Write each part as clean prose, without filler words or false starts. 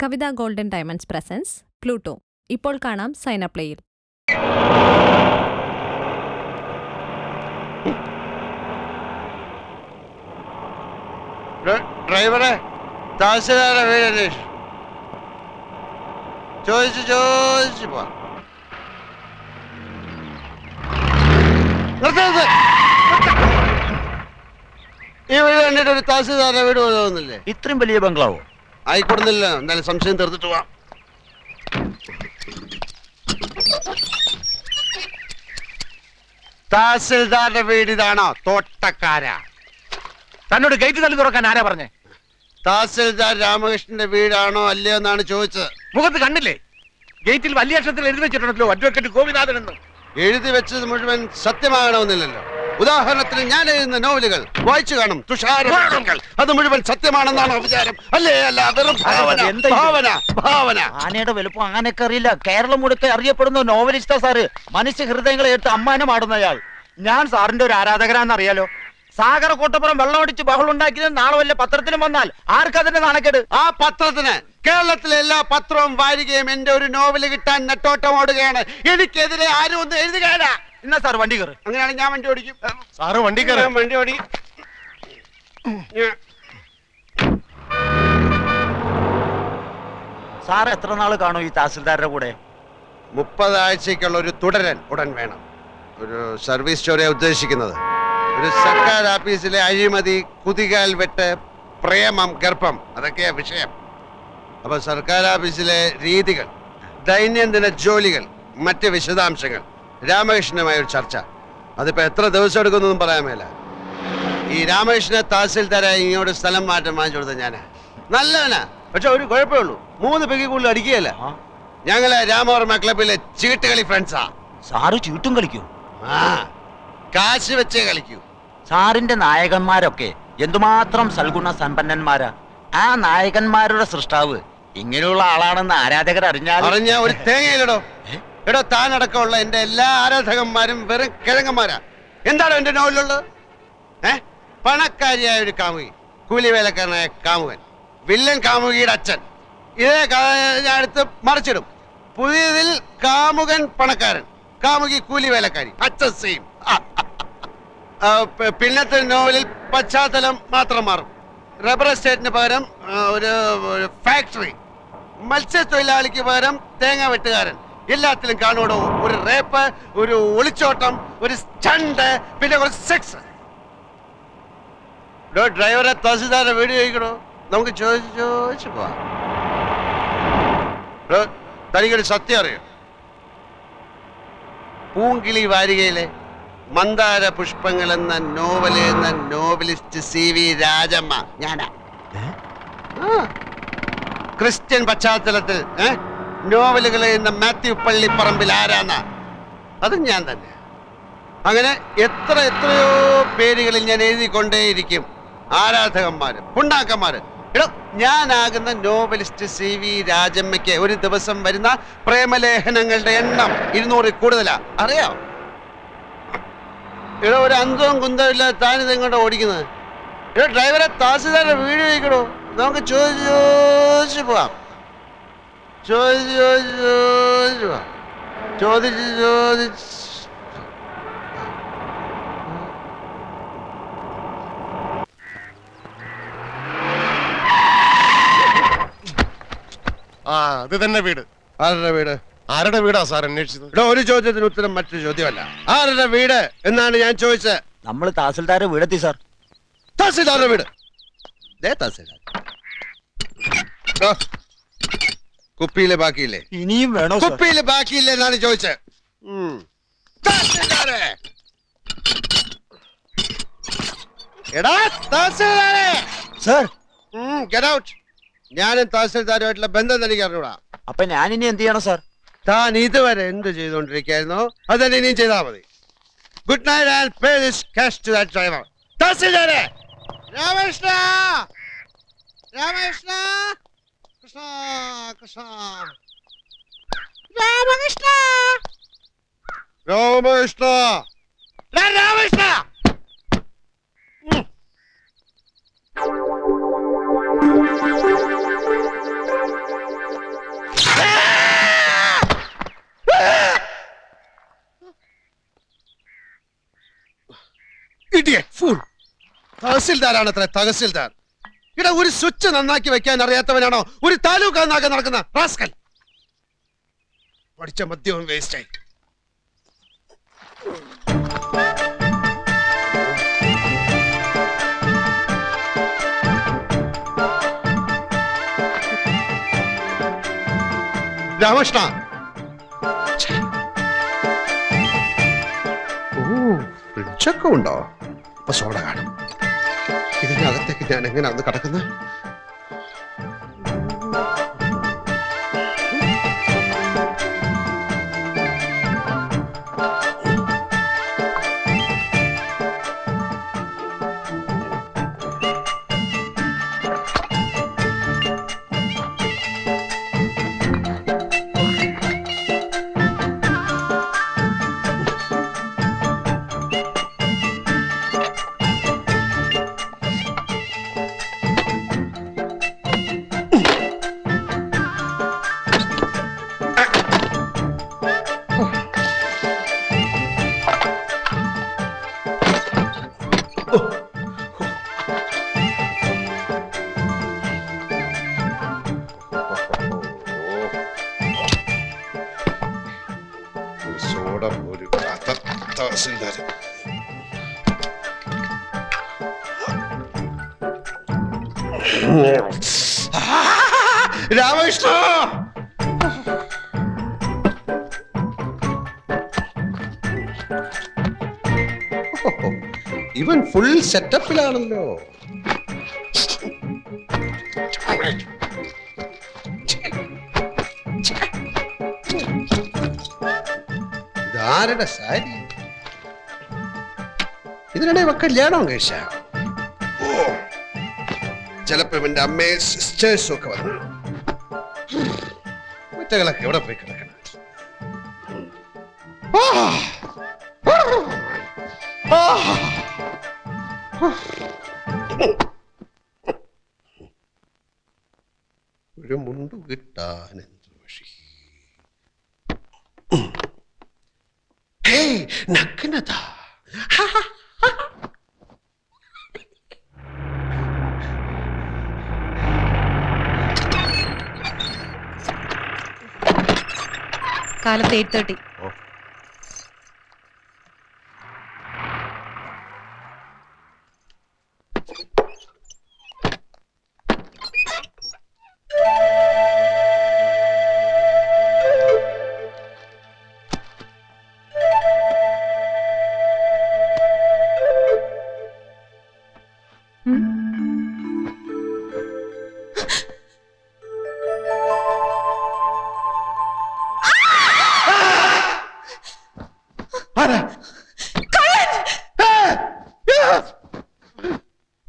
കവിത golden diamonds presence Pluto. ഇപ്പോൾ കാണാം സൈന പ്ലേയിൽ. ഡ്രൈവറെ, തഹസിൽദാരുടെ വീട് അന്വേഷിച്ചു. ചോദിച്ചു പോ. ഈ വീട് കണ്ടിട്ട് ഒരു തഹസിൽദാരുടെ വീട് പോലെ തോന്നുന്നില്ലേ? ഇത്രയും വലിയ ബംഗ്ലാവോ? ആയിക്കൊടുന്നില്ല. എന്നാലും സംശയം തീർത്തിട്ട് പോവാം. തഹസിൽദാരുടെ വീട് ഇതാണോ? തോട്ടക്കാരാ. തന്നോട് ഗേറ്റ് തള്ളി തുറക്കാൻ ആരാ പറഞ്ഞേ? തഹസിൽദാർ രാമകൃഷ്ണന്റെ വീടാണോ അല്ലയോ എന്നാണ് ചോദിച്ചത്. മുഖത്ത് കണ്ടില്ലേ? ഗേറ്റിൽ വലിയ അക്ഷരത്തിൽ എഴുതി വെച്ചിട്ടുണ്ടല്ലോ അഡ്വക്കേറ്റ് ഗോപിനാഥൻ എന്ന്. എഴുതി വെച്ചത് മുഴുവൻ സത്യമാകണമെന്നില്ലല്ലോ. ഉദാഹരണത്തിന് ഞാൻ എഴുതുന്ന നോവലുകൾ വായിച്ചു കാണും. തുഷാരങ്ങൾ അത് മുഴുവൻ സത്യമാണെന്നാണ് വിചാരം. അല്ലേ? അല്ല, വെറും ഭാവന. ആനയുടെ വലുപ്പം ആനയൊക്കെ അറിയില്ല. കേരളം മുഴുക്കെ അറിയപ്പെടുന്ന നോവലിസ്റ്റാ സാറ്. മനുഷ്യ ഹൃദയങ്ങളെ എടുത്ത് അമ്മാനമാടുന്നയാൾ. ഞാൻ സാറിന്റെ ഒരു ആരാധകരാന്നറിയാലോ. സാഗര കോട്ടപ്പുറം വെള്ളമടിച്ച് ബഹളുണ്ടാക്കിയത് നാളെ വല്ല പത്രത്തിലും വന്നാൽ ആർക്കതിന്റെ നാണക്കേട്? ആ പത്രത്തിന് കേരളത്തിലെ എല്ലാ പത്രവും വാരികയും എന്റെ ഒരു നോവല് കിട്ടാൻ നെട്ടോട്ടം ഓടുകയാണ്. എനിക്കെതിരെ ആരും ഒന്നും എഴുതുകയല്ല. എന്നാ സാർ വണ്ടി കയറി. അങ്ങനെയാണെങ്കിൽ ഞാൻ വണ്ടി ഓടിക്കും. സാറ് വണ്ടി കയറി. വണ്ടി ഓടിക്കും. സാർ എത്ര നാള് കാണും ഈ തഹസിൽദാരുടെ കൂടെ? 30 ആഴ്ചക്കുള്ള ഒരു തുടരൻ ഉടൻ വേണം. ഒരു സർവീസ് സ്റ്റോറിയാണ് ഉദ്ദേശിക്കുന്നത്. ഒരു സർക്കാർ ഓഫീസിലെ അഴിമതി, കുതികാൽ വെട്ട്, പ്രേമം, ഗർഭം, അതൊക്കെയാ വിഷയം. അപ്പൊ സർക്കാർ ഓഫീസിലെ രീതികൾ, ദൈനംദിന ജോലികൾ, മറ്റ് വിശദാംശങ്ങൾ, രാമകൃഷ്ണനുമായ ഒരു ചർച്ച. അതിപ്പോ എത്ര ദിവസം എടുക്കുന്നൊന്നും പറയാൻ മേല. ഈ രാമകൃഷ്ണനെ തഹസിൽദാരായി ഇങ്ങോട്ട് സ്ഥലം മാറ്റം വാങ്ങിച്ചു കൊടുത്ത ഞാനാ. നല്ലവനാ, പക്ഷെ ഒരു കുഴപ്പമേ ഉള്ളൂ. 3 പെഗ് കൂടുതൽ അടിക്കുകയല്ല. ഞങ്ങളെ രാമവർമ്മ ക്ലബിലെ ചീട്ടുകളി ഫ്രണ്ട്സാ. സാറ് ചീട്ടും കളിക്കൂ? ആ, കാശ് വെച്ചേ കളിക്കൂ. സാറിന്റെ നായകന്മാരൊക്കെ എന്തുമാത്രം സൽഗുണ സമ്പന്നന്മാരാ. ആ നായകന്മാരുടെ സൃഷ്ടാവ് ഇങ്ങനെയുള്ള ആളാണെന്ന് ആരാധകർ അറിഞ്ഞ ഒരു തേങ്ങയിലടോ. എടോ, താനടക്കമുള്ള എന്റെ എല്ലാ ആരാധകന്മാരും വെറും കിഴങ്ങന്മാരാ. എന്താണോ എന്റെ നോവലുള്ളത്? പണക്കാരിയായ ഒരു കാമുകി, കൂലി വേലക്കാരനായ കാമുകൻ, വില്ലൻ കാമുകിയുടെ അച്ഛൻ. ഇതേ കഥ ഞാൻ എടുത്ത് മറിച്ചിടും. പുതിയതിൽ കാമുകൻ പണക്കാരൻ, കാമുകി കൂലി വേലക്കാരി, അച്ഛൻ സെയിം. പിന്നത്തെ നോവലിൽ പശ്ചാത്തലം മാത്രം മാറും. റബ്ബർ എസ്റ്റേറ്റിന് പകരം ഒരു ഫാക്ടറി, മത്സ്യത്തൊഴിലാളിക്ക് പകരം തേങ്ങ വെട്ടുകാരൻ. എല്ലാത്തിലും കാണുവോ ഒരു റേപ്പ്, ഒരു ഒളിച്ചോട്ടം, ഒരു സ്റ്റണ്ട്, പിന്നെ കുറച്ച് സെക്സ്. ഡ്രൈവറെ തഹസിൽദാരുടെ വീട് ചോദിക്കണോ? നമുക്ക് ചോദിച്ചു പോവാം. തനിക്കൊരു സത്യം അറിയോ? പൂങ്കിളി വാരികയിലെ മന്ദാര പുഷ്പങ്ങൾ എന്ന നോവല് എന്ന നോവലിസ്റ്റ് CV രാജമ്മ ഞാനാ. ക്രിസ്ത്യൻ പശ്ചാത്തലത്തിൽ നോവലുകൾ എന്ന മാത്യു പള്ളിപ്പറമ്പിൽ ആരാന്ന അത് ഞാൻ തന്നെ. അങ്ങനെ എത്രയോ പേരുകളിൽ ഞാൻ എഴുതിക്കൊണ്ടേയിരിക്കും. ആരാധകന്മാര്, പുണ്ണാക്കന്മാര്. എടോ, ഞാനാകുന്ന നോവലിസ്റ്റ് CV രാജമ്മയ്ക്ക് ഒരു ദിവസം വരുന്ന പ്രേമലേഖനങ്ങളുടെ എണ്ണം 200 കൂടുതലാ. അറിയാം? ഇവിടെ ഒരു അന്തവും കുന്തവും ഇല്ല. താനിത് എങ്ങോട്ടാ ഓടിക്കുന്നത്? ഇവിടെ ഡ്രൈവറെ തഹസിൽദാരുടെ വീട് ചോദിക്കണോ? നമുക്ക് ചോദിച്ചു പോവാം. ചോദിച്ചു പോവാം. ചോദിച്ച് അത് തന്നെ വീട്. ആരുടെ വീട്? ആരുടെ വീടാ സാർ അന്വേഷിച്ചത്? ഇവിടെ ഒരു ചോദ്യത്തിന് ഉത്തരം മറ്റൊരു ചോദ്യമല്ല. ആരുടെ വീട് എന്നാണ് ഞാൻ ചോദിച്ചത്. നമ്മൾ തഹസിൽദാരുടെ വീടെത്തി സാർ. തഹസിൽദാരുടെ വീട്. കുപ്പിയിലെ ബാക്കിയില്ലേ? ഇനിയും വേണോ? കുപ്പിയിലെ ബാക്കിയില്ലേ എന്നാണ് ചോദിച്ചത്. എടാ തഹസിൽദാരെ! Sir, get out. ഞാനും തഹസിൽദാരുമായിട്ടുള്ള ബന്ധം എനിക്ക് അറിഞ്ഞൂടാ. അപ്പൊ ഞാനിനി എന്ത് ചെയ്യണം സാർ? താൻ ഇതുവരെ എന്ത് ചെയ്തുകൊണ്ടിരിക്കുകയായിരുന്നോ അതന്നെ ഇനിയും ചെയ്താൽ മതി. Good night and pay this cash to that driver. തഹസിൽദാരെ! രാമകൃഷ്ണ! രാമകൃഷ്ണ! കൃഷ്ണ കൃഷ്ണ രാമകൃഷ്ണ! രാമകൃഷ്ണ! രാമകൃഷ്ണ! തഹസിൽദാരാണ് അത്ര തഹസിൽദാർ. ഇവിടെ ഒരു സ്വിച്ച് നന്നാക്കി വെക്കാൻ അറിയാത്തവനാണോ ഒരു താലൂക്ക് നന്നാക്കാൻ നടക്കുന്ന റാസ്കൽ? പഠിച്ച മദ്യവും വേസ്റ്റായി. രാമകൃഷ്ണ, ഫ്രിഡ്ജൊക്കെ ഉണ്ടോ? അപ്പൊ സോഡ കാണും. ഇതിനകത്തേക്ക് ഞാൻ എങ്ങനെയാന്ന് കിടക്കുന്നത്? സോഡ ഒരു തഹസിൽദാർ. രാമകൃഷ്ണ, ഇവൻ ഫുൾ സെറ്റപ്പിലാണല്ലോ. ഇതാരുടെ സാരി? ഇതിനിടെ ഇവ കല്യാണം കഴിച്ച? ഓ, ചിലപ്പോ ഇവന്റെ അമ്മയും സിസ്റ്റേഴ്സും ഒക്കെ വന്നു. കുറ്റകളൊക്കെ എവിടെ പോയി കിടക്കണം? ഒരു മുണ്ടു കിട്ടാൻ എന്ത് വഴി? നഗ്നത. കാലത്ത് 8:30.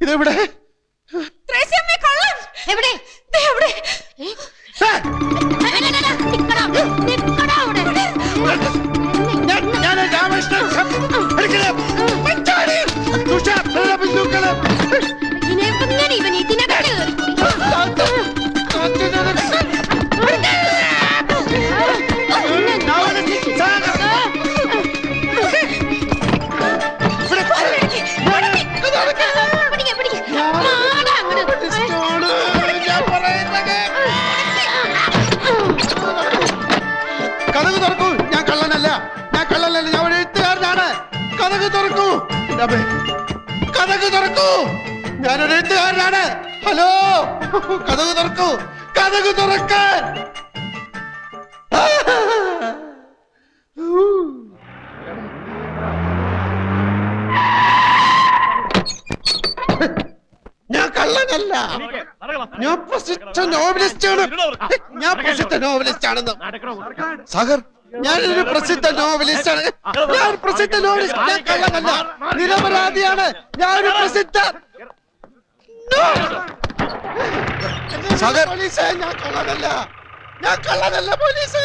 ഇതെവിടെ? കഥക് തുറക്കൂ. ഞാൻ കള്ളനല്ല, ഞാൻ കള്ളനല്ല, ഞാൻ ഒരു എഴുത്തുകാരനാണ്. കഥക് തുറക്കൂ. കഥക് തുറക്കൂ. ഞാനൊരു എഴുത്തുകാരനാണ്. ഹലോ, കഥക് തുറക്കൂ. കഥക് തുറക്കാൻ. ഞാൻ കള്ളനല്ല, ഞാൻ പ്രസിദ്ധ നോവലിസ്റ്റാണ്. ഞാൻ പ്രസിദ്ധ നോവലിസ്റ്റാണെന്ന്. സാഗർ, ഞാനൊരു പ്രസിദ്ധ നോവലിസ്റ്റാണ്. ഞാൻ പ്രസിദ്ധ നോവലിസ്റ്റ്. ഞാൻ കള്ളനല്ല, നിരപരാധിയാണ്. ഞാനൊരു പ്രസിദ്ധ സാഗർ പോലീസ്. ഞാൻ കള്ളനല്ല, ഞാൻ കള്ളനല്ല പോലീസ്.